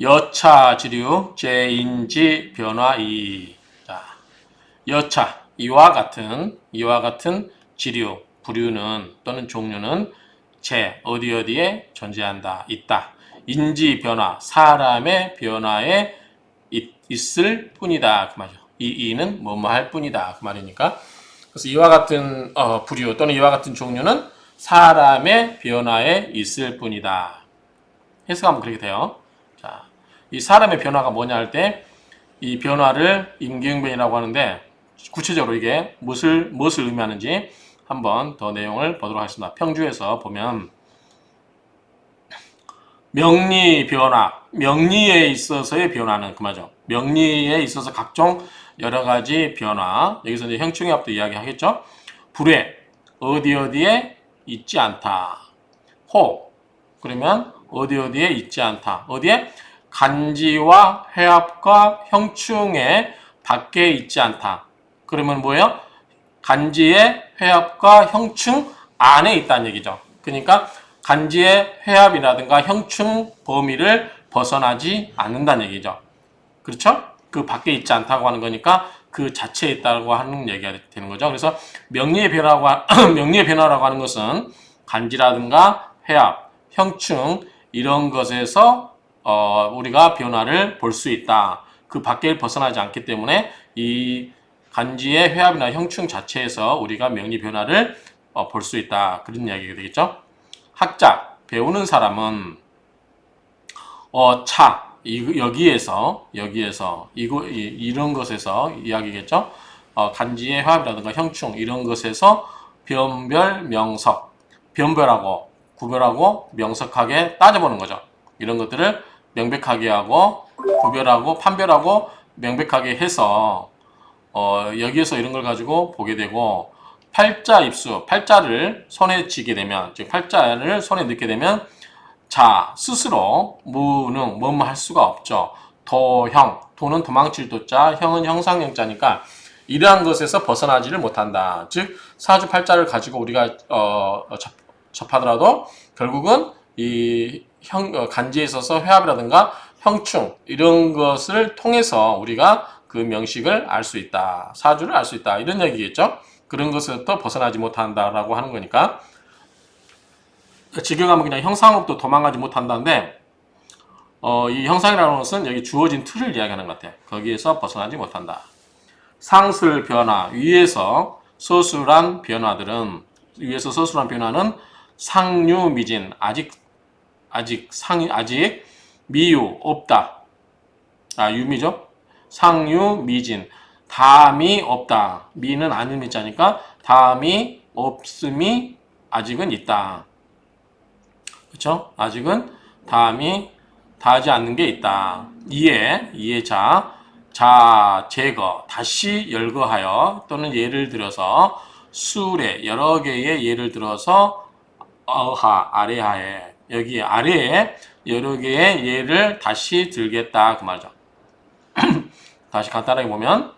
여차 지류 제인지 변화 이. 자, 여차 이와 같은 지류 부류는 또는 종류는 어디에 존재한다 있다. 인지 변화 사람의 변화에 있을 뿐이다 그 말이죠. 이는 뭐뭐 할 뿐이다 그 말이니까. 그래서 이와 같은 부류 또는 이와 같은 종류는 사람의 변화에 있을 뿐이다. 해석하면 그렇게 돼요. 자, 이 사람의 변화가 뭐냐 할 때 이 변화를 임기응변이라고 하는데 구체적으로 이게 무엇을 의미하는지 한번 더 내용을 보도록 하겠습니다. 평주에서 보면 명리 변화, 명리에 있어서의 변화는 그 말이죠. 명리에 있어서 각종 여러 가지 변화, 여기서 이제 형충합도 이야기하겠죠. 불회, 어디에 있지 않다. 호, 그러면 어디에 있지 않다. 어디에? 간지와 회합과 형충의 밖에 있지 않다. 그러면 뭐예요? 간지의 회합과 형충 안에 있다는 얘기죠. 그러니까 간지의 회합이라든가 형충 범위를 벗어나지 않는다는 얘기죠. 그렇죠? 그 밖에 있지 않다고 하는 거니까 그 자체에 있다고 하는 얘기가 되는 거죠. 그래서 명리의 변화라고 하는 것은 간지라든가 회합, 형충 이런 것에서 우리가 변화를 볼 수 있다. 그 밖에 벗어나지 않기 때문에 이 간지의 회합이나 형충 자체에서 우리가 명리 변화를 볼 수 있다. 그런 이야기가 되겠죠. 학자, 배우는 사람은 여기에서 이런 것에서 이야기겠죠. 간지의 회합이라든가 형충 이런 것에서 변별 명석, 변별하고 구별하고 명석하게 따져보는 거죠. 이런 것들을 명백하게 하고 구별하고 판별하고 명백하게 해서 여기에서 이런 걸 가지고 보게 되고 팔자 입수, 팔자를 손에 쥐게 되면 즉 팔자를 손에 넣게 되면 자 스스로 무능 뭐뭐 할 수가 없죠. 도형, 도는 도망칠 도자, 형은 형상형자니까 이러한 것에서 벗어나지를 못한다. 즉 사주팔자를 가지고 우리가 접하더라도 결국은 이 간지에 있어서 회합이라든가 형충 이런 것을 통해서 우리가 그 명식을 알 수 있다. 사주를 알 수 있다. 이런 얘기겠죠. 그런 것에서부터 벗어나지 못한다라고 하는 거니까 직역하면 그냥 형상으로부터 도망가지 못한다는데 이 형상이라는 것은 여기 주어진 틀을 이야기하는 것 같아요. 거기에서 벗어나지 못한다. 상술 변화, 위에서 서술한 변화는 상류미진, 아직 미유, 없다. 유미죠? 상유미진, 다음이 없다. 미는 아닌 미자니까 다음이 없음이 아직은 있다. 그렇죠? 아직은 다음이 다하지 않는 게 있다. 이해자, 제거, 다시 열거하여 또는 예를 들어서 수레, 여러 개의 예를 들어서 아래하에 여기 아래에 여러 개의 예를 다시 들겠다 그 말이죠. 다시 간단하게 보면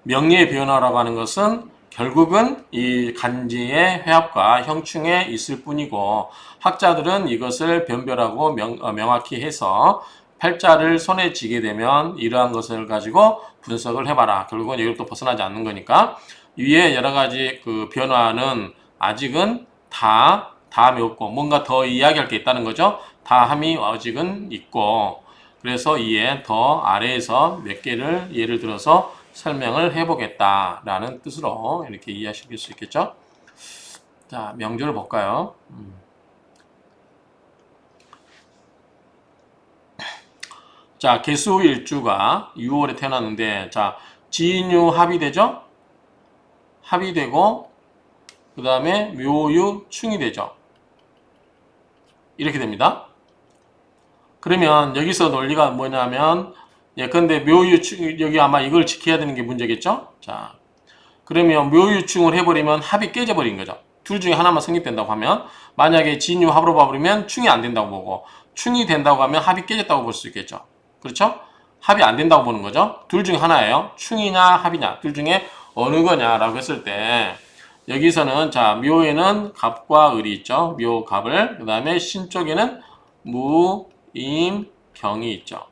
명리의 변화라고 하는 것은 결국은 이 간지의 회합과 형충에 있을 뿐이고 학자들은 이것을 변별하고 명확히 해서 팔자를 손에 쥐게 되면 이러한 것을 가지고 분석을 해봐라. 결국은 여기로부터 벗어나지 않는 거니까 위에 여러 가지 그 변화는 아직은 다함이 없고 뭔가 더 이야기할 게 있다는 거죠. 다함이 아직은 있고 그래서 이에 더 아래에서 몇 개를 예를 들어서 설명을 해보겠다라는 뜻으로 이렇게 이해하실 수 있겠죠. 자, 명조를 볼까요? 자, 개수일주가 6월에 태어났는데 자, 지인유 합이 되고 그 다음에 묘유 충이 되죠. 이렇게 됩니다. 그러면 여기서 논리가 뭐냐면 예컨대 묘유충 여기 아마 이걸 지켜야 되는 게 문제겠죠. 자, 그러면 묘유충을 해버리면 합이 깨져버린 거죠. 둘 중에 하나만 성립된다고 하면 만약에 진유 합으로 봐버리면 충이 안 된다고 보고 충이 된다고 하면 합이 깨졌다고 볼 수 있겠죠. 그렇죠? 합이 안 된다고 보는 거죠. 둘 중에 하나예요. 충이냐 합이냐 둘 중에 어느 거냐라고 했을 때 여기서는 자 묘에는 갑과 을이 있죠. 묘 갑을 그 다음에 신 쪽에는 무 임병이 있죠.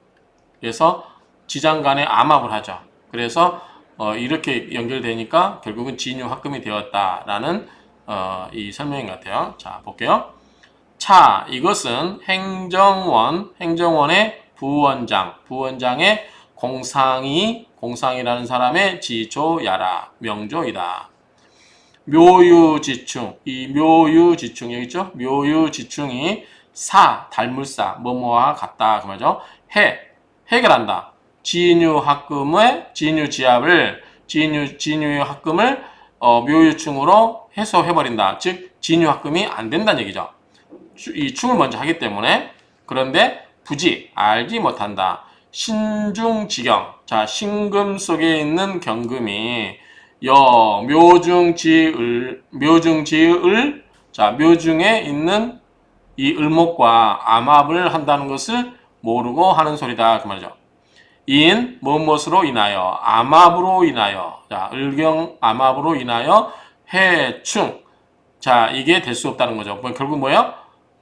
그래서 지장 간에 암합을 하죠. 그래서 이렇게 연결되니까 결국은 진유합금이 되었다라는 이 설명인 것 같아요. 자, 볼게요. 차, 이것은 행정원의 부원장의 공상이라는 사람의 지조야라, 명조이다. 묘유지충, 이 묘유지충 여기 있죠? 묘유지충이 닮을사, 뭐뭐와 같다 그 말이죠. 해결한다. 진유합금을 묘유충으로 해소해버린다. 즉 진유합금이 안 된다는 얘기죠. 이 충을 먼저 하기 때문에. 그런데 부지 알지 못한다. 신중지경, 자 신금 속에 있는 경금이 묘중지을, 자 묘중에 있는 이 을목과 암합을 한다는 것을 모르고 하는 소리다 그 말이죠. 인 무엇으로 인하여, 암합으로 인하여, 자 을경 암합으로 인하여 해충, 자 이게 될 수 없다는 거죠. 결국 뭐예요?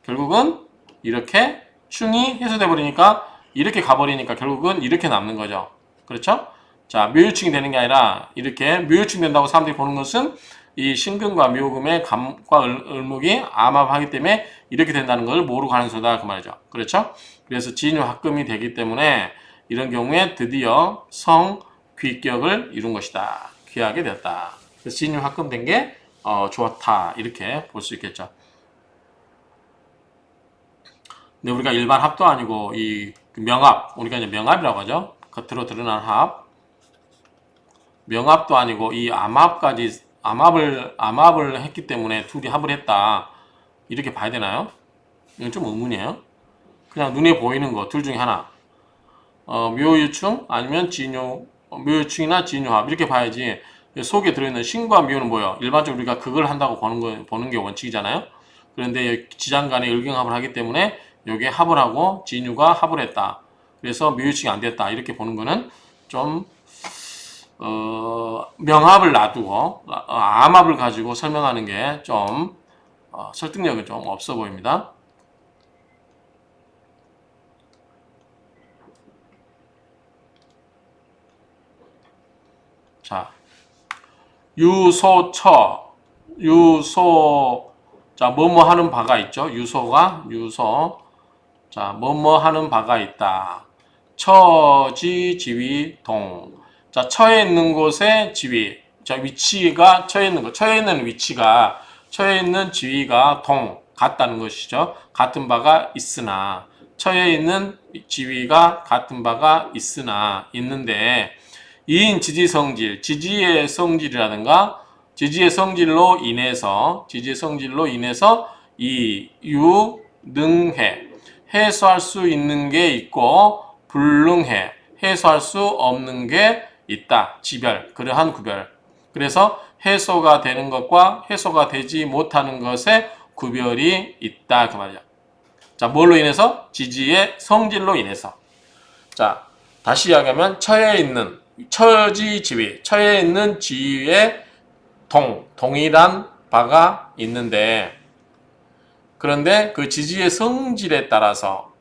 결국은 이렇게 충이 해소돼 버리니까, 이렇게 가버리니까 결국은 이렇게 남는 거죠. 그렇죠? 자, 묘유충이 되는 게 아니라 이렇게 묘유충 된다고 사람들이 보는 것은 이 신금과 묘금의 감과 을목이 암합하기 때문에 이렇게 된다는 걸 모르고 하는 소다 그 말이죠. 그렇죠? 그래서 진유합금이 되기 때문에 이런 경우에 드디어 성귀격을 이룬 것이다. 귀하게 되었다. 그래서 진유합금 된 게 좋다. 이렇게 볼 수 있겠죠. 근데 우리가 일반 합도 아니고 이 명합, 우리가 이제 명합이라고 하죠. 겉으로 드러난 합. 명합도 아니고 이 암합을 했기 때문에 둘이 합을 했다. 이렇게 봐야 되나요? 이건 좀 의문이에요. 그냥 눈에 보이는 거 둘 중에 하나. 묘유충 아니면 묘유충이나 진유합 이렇게 봐야지. 속에 들어있는 신과 묘는 뭐예요? 일반적으로 우리가 그걸 한다고 보는 게 원칙이잖아요. 그런데 지장 간에 을경합을 하기 때문에 여기에 합을 하고 진유가 합을 했다. 그래서 묘유충이 안 됐다. 이렇게 보는 거는 좀 명합을 놔두고 암합을 가지고 설명하는 게 좀 설득력이 좀 없어 보입니다. 자, 유소, 자, 뭐뭐 하는 바가 있죠. 유소. 자, 뭐뭐 하는 바가 있다. 처지, 지위, 동. 자, 처해 있는 곳에 지위. 자, 위치가 처해 있는 처해 있는 지위가 같다는 것이죠. 같은 바가 있으나. 처해 있는 지위가 같은 바가 있는데, 이인 지지성질, 지지의 성질이라든가, 지지의 성질로 인해서 이 능해, 해소할 수 있는 게 있고 불능해, 해소할 수 없는 게 있다. 지별, 그러한 구별. 그래서 해소가 되는 것과 해소가 되지 못하는 것의 구별이 있다 그 말이야. 자, 뭘로 인해서? 지지의 성질로 인해서. 자, 다시 이야기하면 처해 있는 지위에 동일한 바가 있는데, 그런데 그 지지의 성질에 따라서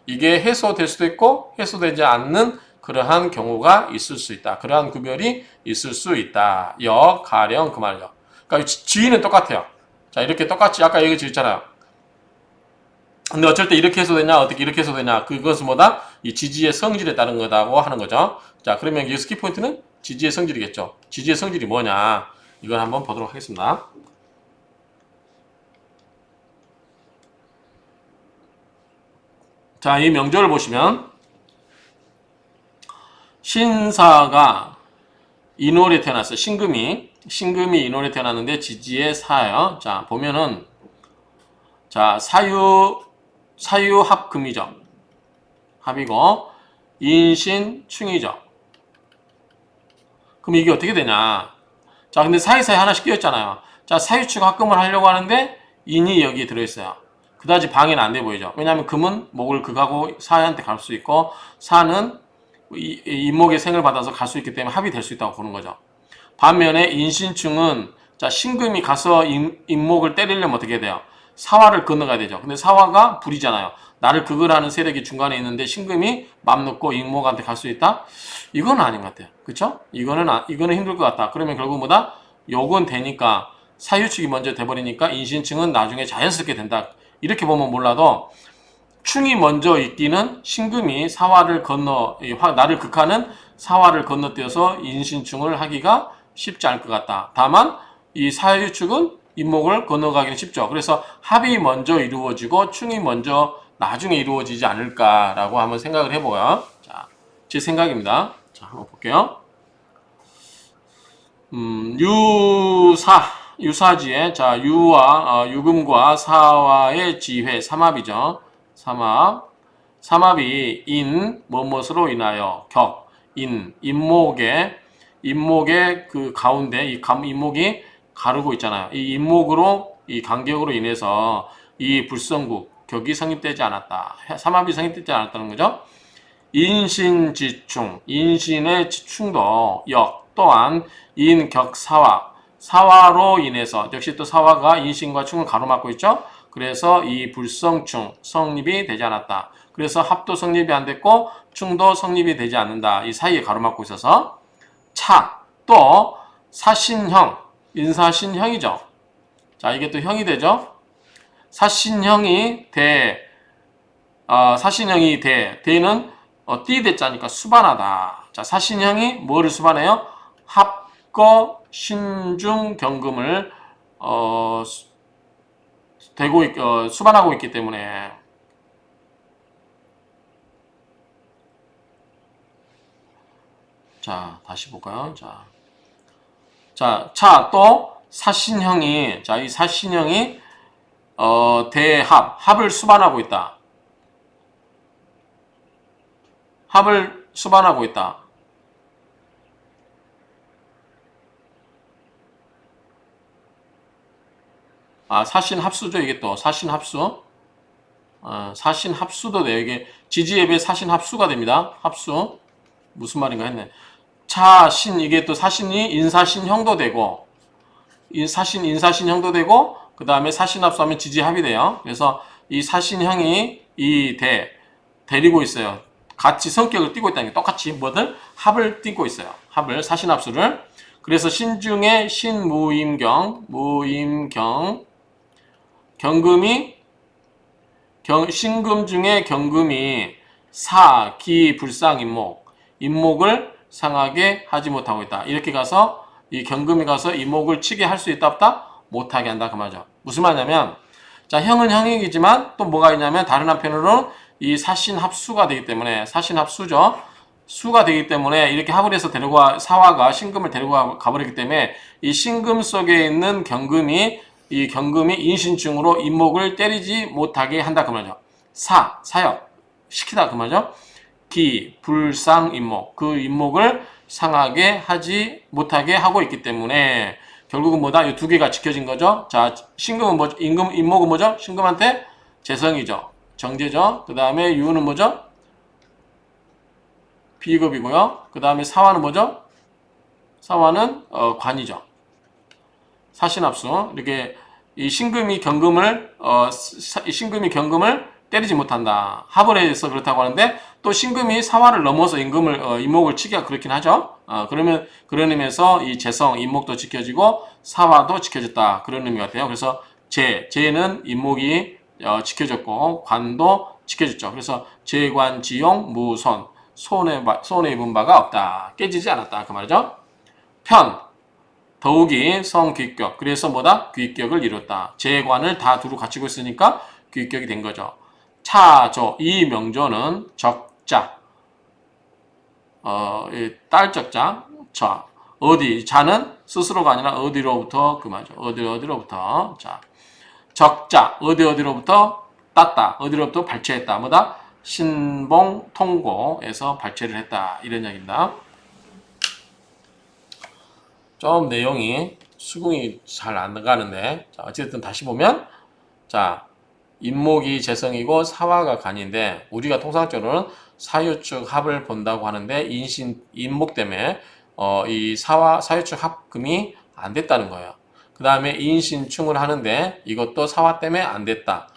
이게 해소될 수도 있고 해소되지 않는 그러한 경우가 있을 수 있다. 그러한 구별이 있을 수 있다. 가령 그 말이죠. 그러니까 지위는 똑같아요. 자, 이렇게 똑같이 아까 얘기 드렸잖아요. 근데 어쩔 때 이렇게 해소되냐, 어떻게 이렇게 해소되냐, 그것은 뭐다? 이 지지의 성질에 따른 거다고 하는 거죠. 자, 그러면 여기서 키포인트는 지지의 성질이겠죠. 지지의 성질이 뭐냐? 이걸 한번 보도록 하겠습니다. 자, 이 명절을 보시면 신사가 인월에 태어났어요. 신금이 인월에 태어났는데 지지의 사예요. 자, 보면은 자, 사유합금이죠. 합이고 인신충이죠. 그럼 이게 어떻게 되냐? 자, 근데 사이사이 하나씩 끼었잖아요. 자, 사유축 합금을 하려고 하는데 인이 여기 들어있어요. 그다지 방해는 안 돼 보이죠. 왜냐하면 금은 목을 극하고 사한테 갈 수 있고 사는 인목의 생을 받아서 갈 수 있기 때문에 합이 될 수 있다고 보는 거죠. 반면에 인신충은 자, 신금이 가서 인목을 때리려면 어떻게 돼요? 사화를 건너가야 되죠. 근데 사화가 불이잖아요. 나를 극을하는 세력이 중간에 있는데 신금이 맘 놓고 임목한테 갈 수 있다? 이건 아닌 것 같아요. 그쵸? 이거는 힘들 것 같다. 그러면 결국 뭐다? 요건 되니까 사유축이 먼저 돼버리니까 인신층은 나중에 자연스럽게 된다. 이렇게 보면 몰라도 충이 먼저 있기는 신금이 사화를 건너 나를 극하는 사화를 건너뛰어서 인신충을 하기가 쉽지 않을 것 같다. 다만 이 사유축은 인목을 건너가기는 쉽죠. 그래서 합이 먼저 이루어지고 충이 먼저 나중에 이루어지지 않을까라고 한번 생각을 해보고요. 자, 제 생각입니다. 자, 한번 볼게요. 유사지에 자 유와 유금과 사와의 지회 삼합이죠. 삼합이 인 뭐뭇으로 인하여 인목의 그 가운데 인목이 가르고 있잖아요. 이 인목으로 이 간격으로 인해서 이 불성국 격이 성립되지 않았다. 삼합이 성립되지 않았다는 거죠. 인신지충 인신의 지충도 또한 사화로 인해서 역시 또 사화가 인신과 충을 가로막고 있죠. 그래서 이 불성충 성립이 되지 않았다. 그래서 합도 성립이 안 됐고 충도 성립이 되지 않는다. 이 사이에 가로막고 있어서 또 사신형 인사신형이죠. 자, 이게 또 형이 되죠. 사신형이 대는 띠대자니까 수반하다. 자, 사신형이 뭐를 수반해요? 합거 신중 경금을 수반하고 있기 때문에 자, 다시 볼까요? 또 사신형이 이 사신형이 합을 수반하고 있다. 합을 수반하고 있다. 사신합수죠. 이게 또 사신합수. 사신합수도 돼요. 이게 지지앱의 사신합수가 됩니다. 합수. 무슨 말인가 했네. 이게 또 사신이 인사신형도 되고 인사신형도 되고 그 다음에 사신합수하면 지지합이 돼요. 그래서 이 사신형이 데리고 있어요. 같이 성격을 띠고 있다는 게 똑같이 뭐든 합을 띠고 있어요. 합을 사신합수를. 그래서 신중에 신무임경 신금 중에 경금이 인목을 상하게 하지 못하고 있다. 이렇게 가서 이 경금이 가서 인목을 치게 할 수 있다 없다? 못하게 한다 그 말이죠. 무슨 말이냐면 자, 형은 형이지만 또 뭐가 있냐면 다른 한편으로는 이 사신합수가 되기 때문에 사신합수죠. 수가 되기 때문에 이렇게 합을 해서 사화가 신금을 데리고 가버리기 때문에 이 신금 속에 있는 경금이 인신중으로 인목을 때리지 못하게 한다 그 말이죠. 사역 시키다 그 말이죠. 불상인목 그 인목을 상하게 하지 못하게 하고 있기 때문에 결국은 뭐다? 이 두 개가 지켜진 거죠. 자, 신금은 뭐죠? 인목은 뭐죠? 신금한테 재성이죠. 정제죠. 그 다음에 유는 뭐죠? 비급이고요. 그 다음에 사화는 뭐죠? 사화는 관이죠. 사신합수. 이렇게 이 신금이 경금을 때리지 못한다. 합을 해서 그렇다고 하는데 또 신금이 사화를 넘어서 인목을 치기가 그렇긴 하죠. 그러면 그런 의미에서 이 재성, 인목도 지켜지고 사화도 지켜졌다. 그런 의미 같아요. 그래서 재는 인목이 지켜졌고 관도 지켜졌죠. 그래서 재관, 지용, 무손 손해 입은 바가 없다. 깨지지 않았다. 그 말이죠. 더욱이 성귀격. 그래서 뭐다? 귀격을 이뤘다. 재관을 다 두루 갖추고 있으니까 귀격이 된 거죠. 이 명조는 적자. 딸적자. 자는 스스로가 아니라 어디로부터 그 말이죠. 어디로부터. 자. 적자. 어디로부터 땄다. 어디로부터 발췌했다. 뭐다? 신봉 통고에서 발췌를 했다. 이런 이야기입니다. 좀 내용이 수긍이 잘 안 가는데 자, 어쨌든 다시 보면 자 인목이 재성이고 사화가 간인데 우리가 통상적으로는 사유축 합을 본다고 하는데 인목 때문에 이 사유축 합금이 안 됐다는 거예요. 그 다음에 인신충을 하는데 이것도 사화 때문에 안 됐다.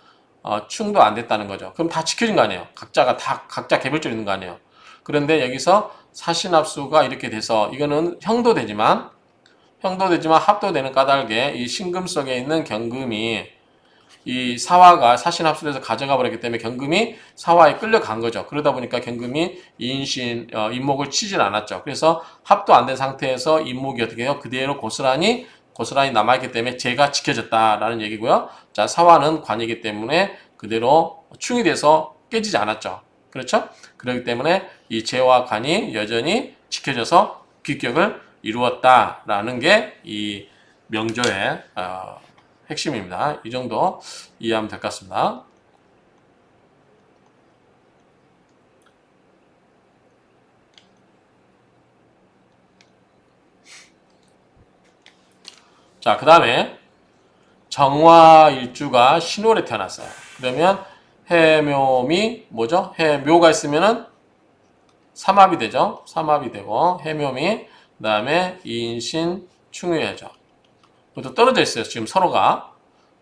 충도 안 됐다는 거죠. 그럼 다 지켜진 거 아니에요. 각자 개별적으로 있는 거 아니에요. 그런데 여기서 사신합수가 이렇게 돼서 이거는 형도 되지만 합도 되는 까닭에 이 신금 속에 있는 경금이 이 사화가 사신합수돼서 가져가 버렸기 때문에 경금이 사화에 끌려간 거죠. 그러다 보니까 경금이 인목을 치질 않았죠. 그래서 합도 안 된 상태에서 인목이 어떻게 해요? 그대로 고스란히 남아있기 때문에 재가 지켜졌다라는 얘기고요. 자, 사화는 관이기 때문에 그대로 충이 돼서 깨지지 않았죠. 그렇죠? 그렇기 때문에 이 재와 관이 여전히 지켜져서 귀격을 이루었다라는 게 이 명조의 핵심입니다. 이 정도 이해하면 될 것 같습니다. 자, 그 다음에 정화일주가 신월에 태어났어요. 그러면 해묘미 뭐죠? 해묘가 있으면은 삼합이 되죠. 삼합이 되고 해묘미 그 다음에 인신 충유해죠. 그것도 떨어져 있어요. 지금 서로가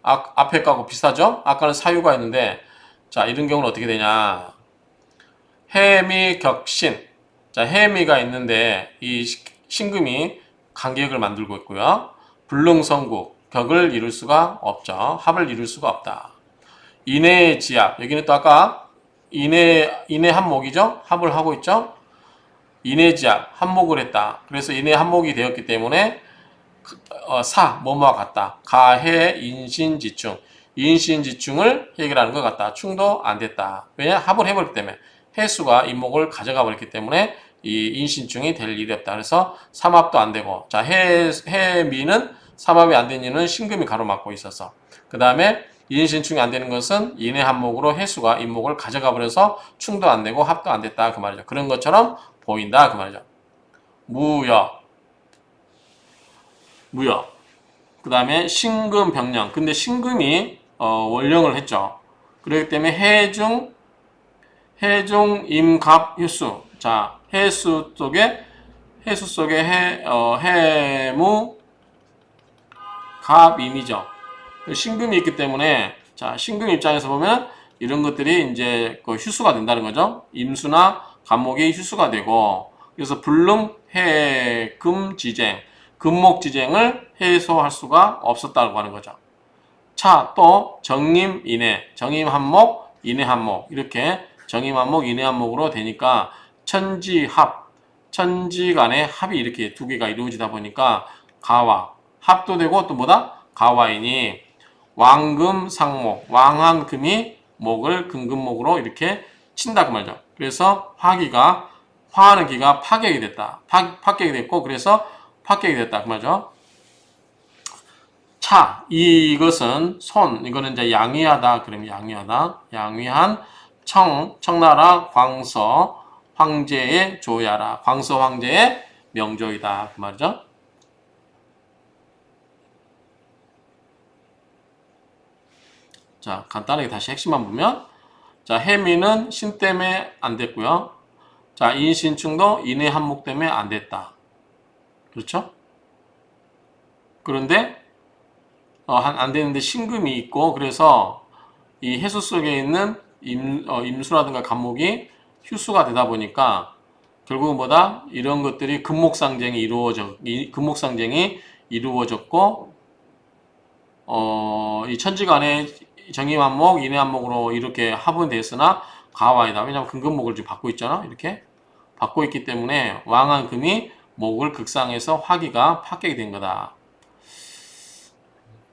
앞에 거하고 비슷하죠? 아까는 사유가 있는데 자, 이런 경우는 어떻게 되냐? 해미 격신. 자, 해미가 있는데 이 신금이 간격을 만들고 있고요. 불능성국, 격을 이룰 수가 없죠. 합을 이룰 수가 없다. 인해의 지압. 여기는 또 아까 인해 한목이죠. 합을 하고 있죠. 인해 지압 한목을 했다. 그래서 인해 한목이 되었기 때문에 뭐뭐와 같다. 가해 인신지충. 인신지충을 해결하는 것 같다. 충도 안 됐다. 왜냐? 합을 해버렸기 때문에. 해수가 인목을 가져가 버렸기 때문에 이 인신충이 될 일이 없다. 그래서 삼합도 안 되고. 자, 해미는 삼합이 안 된 이유는 신금이 가로막고 있어서. 그 다음에 인신충이 안 되는 것은 인해 한목으로 해수가 인목을 가져가 버려서 충도 안 되고 합도 안 됐다. 그 말이죠. 그런 것처럼 보인다. 그 말이죠. 무역. 그 다음에 신금 병령. 근데 신금이 월령을 했죠. 그렇기 때문에 해중 임갑 휴수. 자, 해수 속에 해무 갑임이죠. 신금이 있기 때문에 자, 신금 입장에서 보면 이런 것들이 이제 그 휴수가 된다는 거죠. 임수나 갑목이 휴수가 되고 그래서 불능 해금지쟁 금목지쟁을 해소할 수가 없었다고 하는 거죠. 차, 또 정임인해, 정임한목, 인해한목 이렇게 정임한목, 인해한목으로 되니까 천지합, 천지 간의 합이 이렇게 두 개가 이루어지다 보니까 가와, 합도 되고 또 뭐다? 가와이니 왕금상목, 왕한 금이 목을 금금목으로 이렇게 친다 그 말이죠. 그래서 화하는 기가 파격이 됐다. 파격이 됐고 그래서 파격이 됐다 그 말이죠. 차, 이것은 이거는 이제 양위하다 그러면 양위한 청나라 광서 황제의 조야라, 광서 황제의 명조이다 그 말이죠. 자, 간단하게 다시 핵심만 보면 자, 해미는 신 때문에 안 됐고요. 자, 인신충도 인의 한목 때문에 안 됐다. 그렇죠? 그런데 안 되는데 신금이 있고 그래서 이 해수 속에 있는 임수라든가 간목이 휴수가 되다 보니까 결국은 뭐다? 이런 것들이 금목상쟁이 이루어졌고 이 천지간에 정임한목, 인해한목으로 이렇게 합은 됐으나 가와이다. 왜냐하면 금금목을 지금 받고 있잖아. 이렇게 받고 있기 때문에 왕한 금이 목을 극상해서 화기가 파격이 된 거다.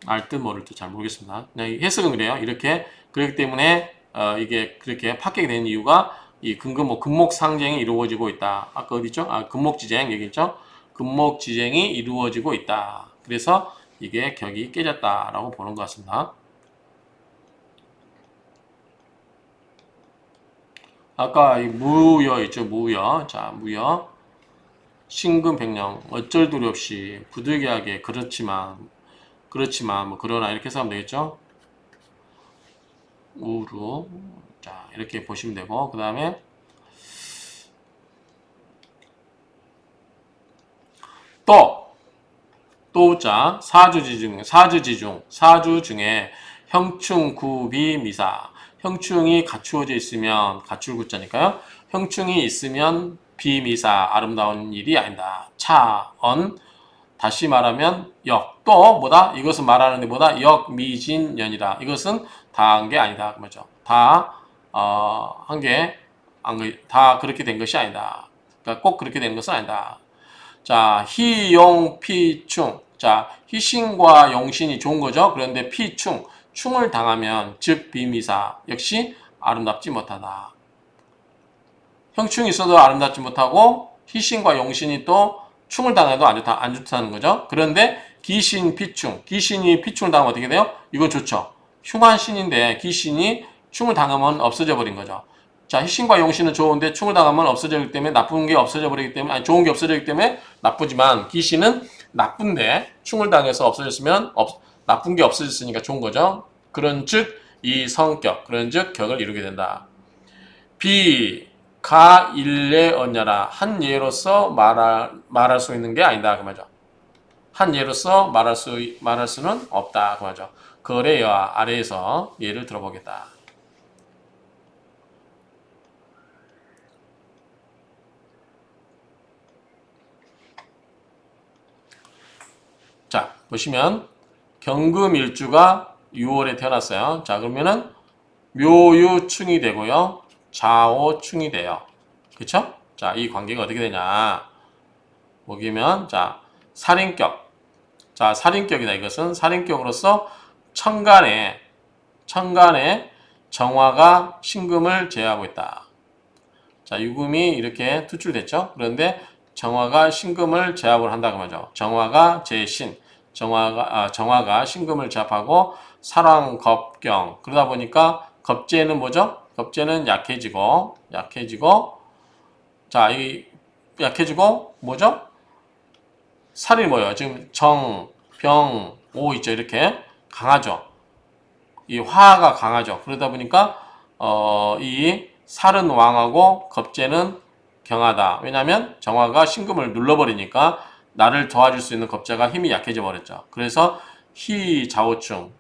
알 듯 모를 듯 잘 모르겠습니다. 해석은 그래요. 이렇게 그렇기 때문에 이게 그렇게 파격이 된 이유가 이 금목 상쟁이 이루어지고 있다. 아까 어디 있죠? 금목지쟁 여기 있죠? 금목지쟁이 이루어지고 있다. 그래서 이게 격이 깨졌다라고 보는 것 같습니다. 아까 이 무여 있죠? 무여. 자, 무여. 신금백령 어쩔 도리 없이 부득이하게 그렇지만 뭐 그러나 이렇게 해서 하면 되겠죠. 우루. 자, 이렇게 보시면 되고 그 다음에 또 도우자 사주 중에 형충 구비 미사 형충이 갖추어져 있으면 가출구자니까요. 형충이 있으면 비미사 아름다운 일이 아니다. 차언 다시 말하면 또 뭐다? 이것은 말하는데 뭐다? 역미진연이다. 이것은 다 한 게 아니다. 그죠? 다 한 게 다 그렇게 된 것이 아니다. 그러니까 꼭 그렇게 된 것은 아니다. 자, 희용피충. 자, 희신과 용신이 좋은 거죠. 그런데 피충, 충을 당하면 즉 비미사 역시 아름답지 못하다. 형충이 있어도 아름답지 못하고 희신과 용신이 또 충을 당해도 안 좋다는 거죠. 그런데 기신, 피충. 기신이 피충을 당하면 어떻게 돼요? 이건 좋죠. 흉한 신인데 기신이 충을 당하면 없어져 버린 거죠. 자, 희신과 용신은 좋은데 충을 당하면 없어지기 때문에 나쁜 게 없어져 버리기 때문에 아니 좋은 게 없어지기 때문에 나쁘지만 기신은 나쁜데 충을 당해서 없어졌으면 나쁜 게 없어졌으니까 좋은 거죠. 그런즉 이 성격, 그런즉 격을 이루게 된다. 가 일례 언냐라 한 예로서 말할 수 있는 게 아니다 그 말이죠. 한 예로서 말할 수는 없다 그 말이죠. 거래와 아래에서 예를 들어보겠다. 자, 보시면 경금일주가 6월에 태어났어요. 자, 그러면은 묘유충이 되고요. 좌오충이 돼요. 그쵸? 자, 이 관계가 어떻게 되냐. 보기면, 자, 살인격. 자, 살인격이다. 이것은 살인격으로서 천간에 정화가 신금을 제외하고 있다. 자, 유금이 이렇게 투출됐죠? 그런데 정화가 신금을 제압을 한다고 하죠. 정화가 제신, 정화가 신금을 제압하고 사랑, 겁경. 그러다 보니까 겁재는 뭐죠? 겁재는 약해지고, 자, 이 약해지고 뭐죠? 살이 뭐예요? 지금 정, 병, 오 있죠? 이렇게 강하죠. 이 화가 강하죠. 그러다 보니까 이 살은 왕하고 겁재는 경하다. 왜냐하면 정화가 신금을 눌러버리니까 나를 도와줄 수 있는 겁재가 힘이 약해져 버렸죠. 그래서 희좌오충,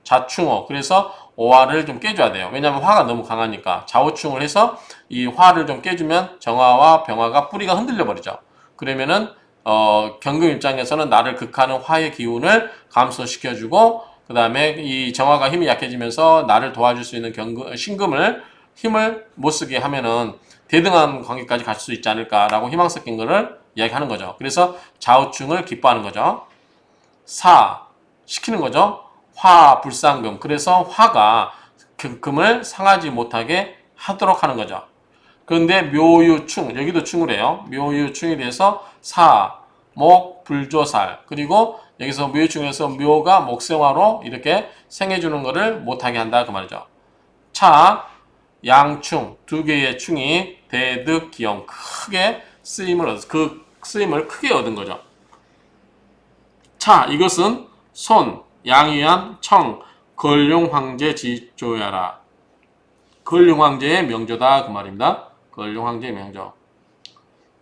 자충호. 그래서 오화를 좀 깨줘야 돼요. 왜냐하면 화가 너무 강하니까 좌우충을 해서 이 화를 좀 깨주면 정화와 병화가 뿌리가 흔들려 버리죠. 그러면은 경금 입장에서는 나를 극하는 화의 기운을 감소시켜주고 그 다음에 이 정화가 힘이 약해지면서 나를 도와줄 수 있는 신금을 힘을 못 쓰게 하면은 대등한 관계까지 갈 수 있지 않을까라고 희망 섞인 거를 이야기하는 거죠. 그래서 좌우충을 기뻐하는 거죠. 시키는 거죠. 화, 불상금. 그래서 화가 금을 상하지 못하게 하도록 하는 거죠. 그런데 묘유충, 여기도 충을 해요. 묘유충이 돼서 목, 불조살. 그리고 여기서 묘유충에서 묘가 목생화로 이렇게 생해주는 것을 못하게 한다. 그 말이죠. 양충, 두 개의 충이 대득, 기용. 크게 그 쓰임을 크게 얻은 거죠. 이것은 손, 양위한, 청, 걸룡황제 지조야라. 걸룡황제의 명조다. 그 말입니다. 걸룡황제의 명조.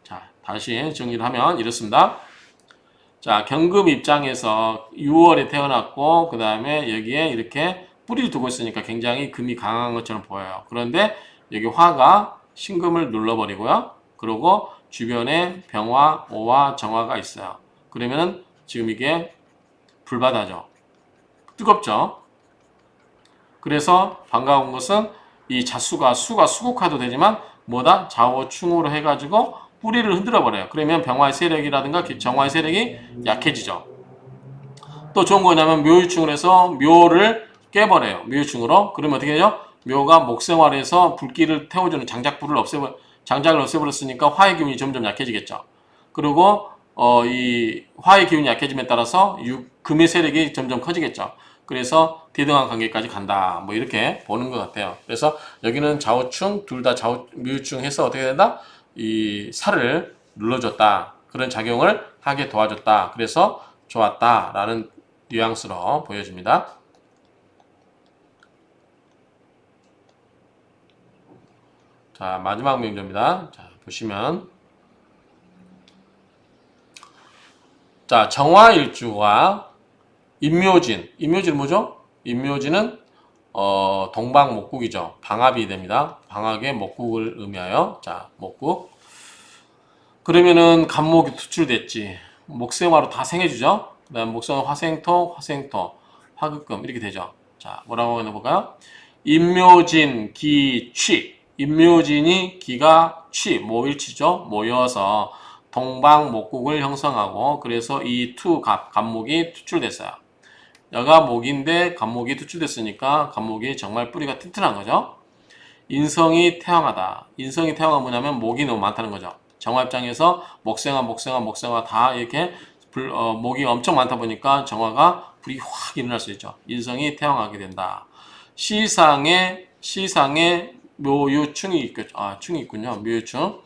자, 다시 정리를 하면 이렇습니다. 자, 경금 입장에서 6월에 태어났고, 그 다음에 여기에 이렇게 뿌리를 두고 있으니까 굉장히 금이 강한 것처럼 보여요. 그런데 여기 화가 신금을 눌러버리고요. 그리고 주변에 병화, 오화, 정화가 있어요. 그러면 지금 이게 불바다죠. 뜨겁죠. 그래서 반가운 것은 이 수가 수국화도 되지만 뭐다? 좌우충으로 해가지고 뿌리를 흔들어 버려요. 그러면 병화의 세력이라든가 정화의 세력이 약해지죠. 또 좋은 거냐면 묘유충을 해서 묘를 깨버려요. 묘유충으로. 그러면 어떻게 되죠? 묘가 목생화를 해서 불길을 태워주는 장작을 없애버렸으니까 화의 기운이 점점 약해지겠죠. 그리고 이 화의 기운이 약해짐에 따라서 금의 세력이 점점 커지겠죠. 그래서 대등한 관계까지 간다. 뭐 이렇게 보는 것 같아요. 그래서 여기는 좌우충 둘 다 묘유충 해서 어떻게 된다? 이 살을 눌러줬다. 그런 작용을 하게 도와줬다. 그래서 좋았다라는 뉘앙스로 보여집니다. 자, 마지막 명조입니다. 자, 보시면 자, 정화일주와 임묘진. 임묘진은 뭐죠? 임묘진은 동방목국이죠. 방합이 됩니다. 방학의 목국을 의미하여. 자, 목국. 그러면은 간목이 투출됐지. 목생화로 다 생해주죠. 그 다음 목생화 화생토, 화생토, 화극금 이렇게 되죠. 자, 뭐라고 해볼까요? 임묘진, 기, 취. 임묘진이 기가 취, 모일치죠. 모여서 동방목국을 형성하고 그래서 이 간목이 투출됐어요. 여가 목인데 간목이 투출됐으니까 간목이 정말 뿌리가 튼튼한 거죠. 인성이 태왕하다. 인성이 태왕은 뭐냐면 목이 너무 많다는 거죠. 정화 입장에서 목생화 다 이렇게 목이 엄청 많다 보니까 정화가 불이 확 일어날 수 있죠. 인성이 태왕하게 된다. 시상에 묘유충이 있겠죠. 아, 충이 있군요. 묘유충.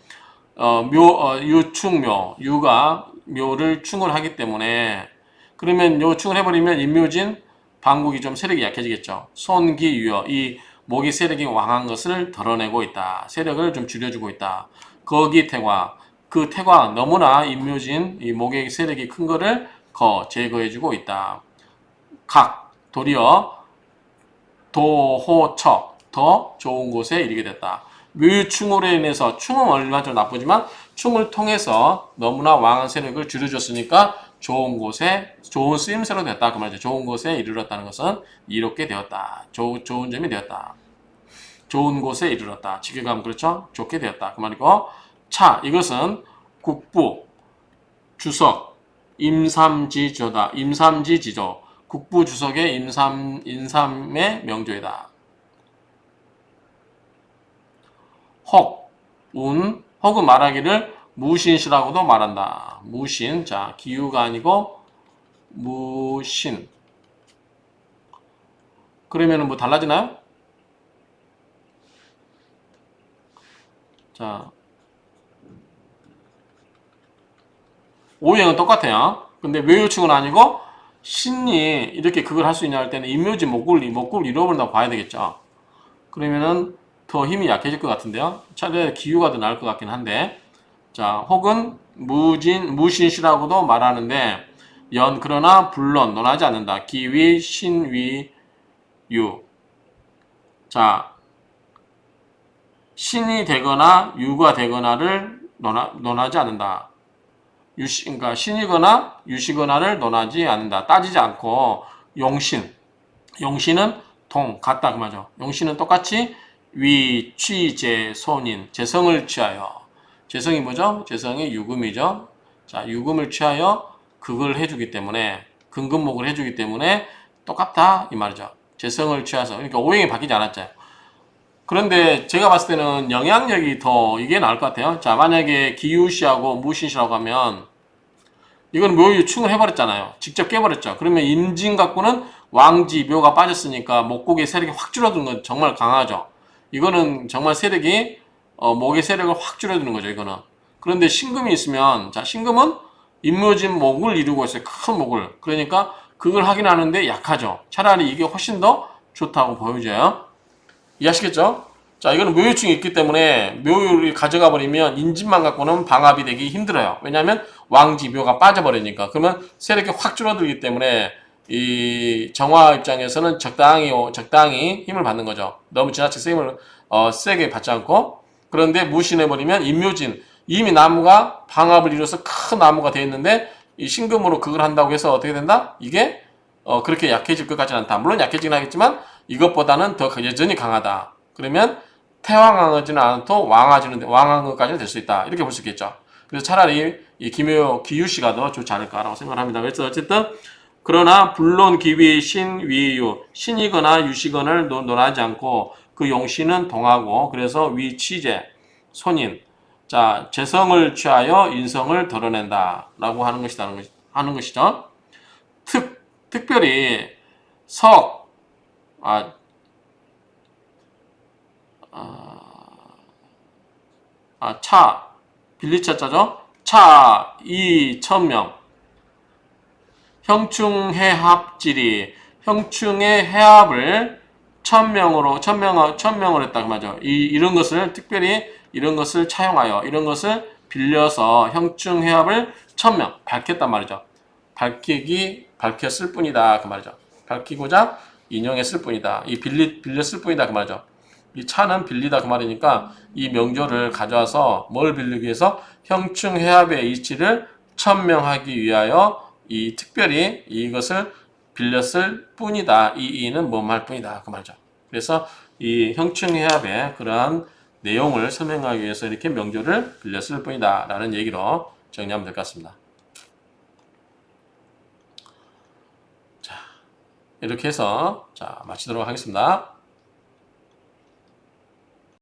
유충묘. 유가 묘를 충을 하기 때문에 그러면 요 충을 해버리면 임묘진 방국이 좀 세력이 약해지겠죠. 손기유여. 이 목이 세력이 왕한 것을 덜어내고 있다. 세력을 좀 줄여주고 있다. 거기 태과. 그 태과 너무나 임묘진 이 목의 세력이 큰 거를 제거해주고 있다. 각 도리어 도호처 더 좋은 곳에 이르게 됐다. 묘충으로 인해서 충은 얼마나 좀 나쁘지만 충을 통해서 너무나 왕한 세력을 줄여줬으니까 좋은 곳에 좋은 쓰임새로 됐다. 그 말이죠. 좋은 곳에 이르렀다는 것은 이롭게 되었다. 좋은 점이 되었다. 좋은 곳에 이르렀다. 직역하면 그렇죠? 좋게 되었다. 그 말이고 차 이것은 국부 주석 임삼지조다. 임삼지지조 국부 주석의 인삼의 명조이다. 혹, 혹은 말하기를 무신시라고도 말한다. 무신, 자 기유가 아니고 무신. 그러면은 뭐 달라지나요? 자, 오형은 똑같아요. 근데 묘유충은 아니고 신이 이렇게 그걸 할 수 있냐 할 때는 임묘지 목구를 잃어버린다고 봐야 되겠죠. 그러면은 더 힘이 약해질 것 같은데요. 차라리 기유가 더 나을 것 같긴 한데 자 혹은 무신시라고도 말하는데 그러나 불론 논하지 않는다. 기위 신위 유. 자 신이 되거나 유가 되거나를 논하지 않는다. 그러니까 신이거나 유시거나를 논하지 않는다. 따지지 않고 용신은 같다 그 말이죠. 용신은 똑같이 위, 취, 재, 손인 재성을 취하여 재성이 뭐죠? 재성이 유금이죠. 자 유금을 취하여 극을 해주기 때문에 근근목을 해주기 때문에 똑같다 이 말이죠. 재성을 취해서 그러니까 오행이 바뀌지 않았죠. 그런데 제가 봤을 때는 영향력이 더 이게 나을 것 같아요. 자 만약에 기유시하고 무신시라고 하면 이건 묘유충을 해버렸잖아요. 직접 깨버렸죠. 그러면 임진 갖고는 왕지 묘가 빠졌으니까 목국의 세력이 확 줄어드는 건 정말 강하죠. 이거는 정말 세력이 목의 세력을 확 줄여드는 거죠. 이거는. 그런데 신금이 있으면 자 신금은 임묘진 목을 이루고 있어요. 큰 목을. 그러니까 그걸 하긴 하는데 약하죠. 차라리 이게 훨씬 더 좋다고 보여져요. 이해하시겠죠? 자 이거는 묘유충이 있기 때문에 묘유를 가져가 버리면 인진만 갖고는 방합이 되기 힘들어요. 왜냐하면 왕지 묘가 빠져버리니까. 그러면 세력이 확 줄어들기 때문에 이 정화 입장에서는 적당히 힘을 받는 거죠. 너무 지나치게 힘을 세게 받지 않고. 그런데 무신해버리면 임묘진 이미 나무가 방합을 이뤄서 큰 나무가 되어 있는데 이 신금으로 그걸 한다고 해서 어떻게 된다? 이게 그렇게 약해질 것 같지는 않다. 물론 약해지긴 하겠지만 이것보다는 더 여전히 강하다. 그러면 태왕하지는 않아도 왕한 것까지는 될 수 있다. 이렇게 볼 수 있겠죠. 그래서 차라리 이 기유씨가 더 좋지 않을까라고 생각을 합니다. 그래서 어쨌든 그러나 불론 기위 신위유 신이거나 유시거나를 논하지 않고 그 용신은 동하고 그래서 위치제 손인 자 재성을 취하여 인성을 덜어낸다라고 하는 것이죠. 특별히 빌리차자죠. 차, 이, 천명. 형충해합지리. 형충의 해합을 천명을 했다. 그 말이죠. 이런 것을, 특별히 이런 것을 차용하여, 이런 것을 빌려서 형충해합을 천명, 밝혔단 말이죠. 밝혔을 뿐이다 그 말이죠. 밝히고자 인용했을 뿐이다. 이 빌렸을 뿐이다 그 말이죠. 이 차는 빌리다 그 말이니까 이 명조를 가져와서 뭘 빌리기 위해서 형충해합의 이치를 천명하기 위하여 이 특별히 이것을 빌렸을 뿐이다. 이 이는 뭐할 뿐이다 그 말이죠. 그래서 이 형충해합의 그러한 내용을 설명하기 위해서 이렇게 명조를 빌렸을 뿐이다 라는 얘기로 정리하면 될 것 같습니다. 자, 이렇게 해서 자 마치도록 하겠습니다.